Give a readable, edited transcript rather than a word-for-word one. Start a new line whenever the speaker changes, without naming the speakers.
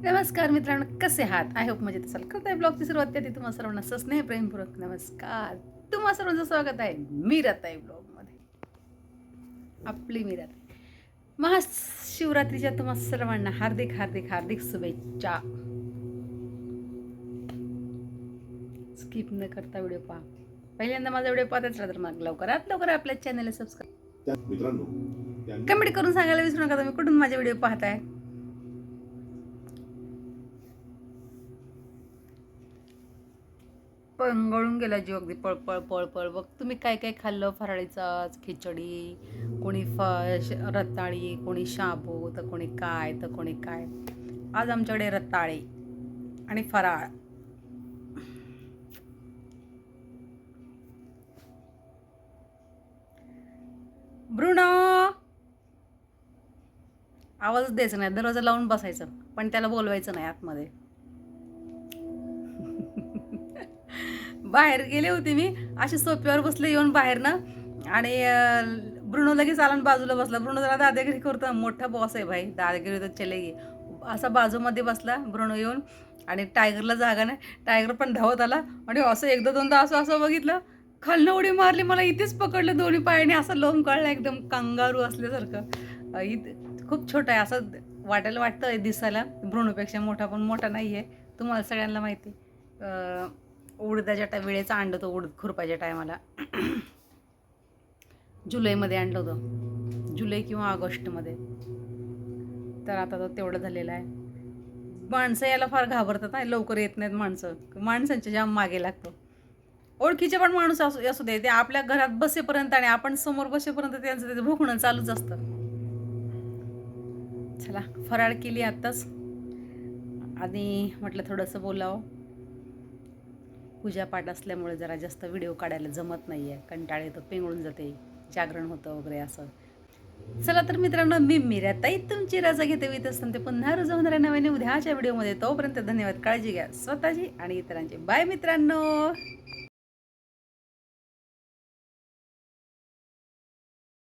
नमस्कार मित्रांनो, कसे आहात? आय होप मजेत असाल. करताय ब्लॉगची सुरुवात त्यात तुम्हा सर्वांना स्नेह प्रेमपूर्वक नमस्कार. तुम्हा सर्वांचं स्वागत आहे मीराताई ब्लॉगमध्ये. आपली मीराताई. महाशिवरात्रीच्या तुम्हा सर्वांना हार्दिक हार्दिक हार्दिक शुभेच्छा. स्किप न करता व्हिडिओ पहा. पहिल्यांदा माझा व्हिडिओ पाहताच राहा तर मग लवकरात लवकर आपल्या चॅनलला सबस्क्राईब
मित्रांनो
कमेंट करून सांगायला विसरू नका तुम्ही कुठून माझे व्हिडिओ पाहताय. पळून गेला जीव अगदी पळपळ पळपळ. बघ तुम्ही काय काय खाल्लं फराळीचं आज? खिचडी, कोणी रताळी, कोणी शाबू, तर कोणी काय तर कोणी काय. आज आमच्याकडे रताळे आणि फराळ. ब्रुनो आवाजच द्यायचा नाही, दरवाजा लावून बसायचं, पण त्याला बोलवायचं नाही आतमध्ये. बाहेर गेले होते मी, अशी सोप्यावर बसले येऊन बाहेर ना, आणि ब्रुनो लगेच आला बाजूला बसला. ब्रुनो जरा दादागिरी करतो, मोठा बॉस आहे भाई, दादागिरी तर चले गे. असा बाजूमध्ये बसला ब्रुनो येऊन, आणि टायगरला जागा नाही. टायगर पण धावत आला आणि असं एकदा दोनदा असं असं बघितलं, खालनं उडी मारली, मला इथेच पकडलं दोन्ही पायाने, असं लोम कळलं एकदम कंगारू असल्यासारखं. खूप छोटा आहे, असं वाटायला वाटतं दिसायला ब्रुनोपेक्षा मोठा, पण मोठा नाही आहे. तुम्हाला सगळ्यांना माहिती. उडदाच्या वेळेचा आणलं होतं, उडद खुरपायच्या टायमाला. जुलैमध्ये आणलं होतं, जुलै किंवा ऑगस्टमध्ये. तर आता तो तेवढं झालेलं आहे. माणसं याला फार घाबरतात ना, लवकर येत नाहीत माणसं, माणसांच्या जाम मागे लागतो. ओळखीचे पण माणूस असू दे, ते आपल्या घरात बसेपर्यंत आणि आपण समोर बसेपर्यंत त्यांचं त्याचं भुकणं चालूच असतं. चला, फराळ केली आत्ताच, आणि म्हटलं थोडंसं बोलावं. पूजापाठ असल्यामुळे जरा जास्त व्हिडिओ काढायला जमत नाही आहे, कंटाळे येतो, पेंगळून जाते, जागरण होतं वगैरे असं. चला तर मित्रांनो, मी मीराताई तुमची रजा घेते. वित असताना ते पुन्हा रोज होणाऱ्या नव्याने उद्याच्या व्हिडिओमध्ये. तोपर्यंत धन्यवाद, काळजी घ्या स्वतःची आणि इतरांची. बाय मित्रांनो.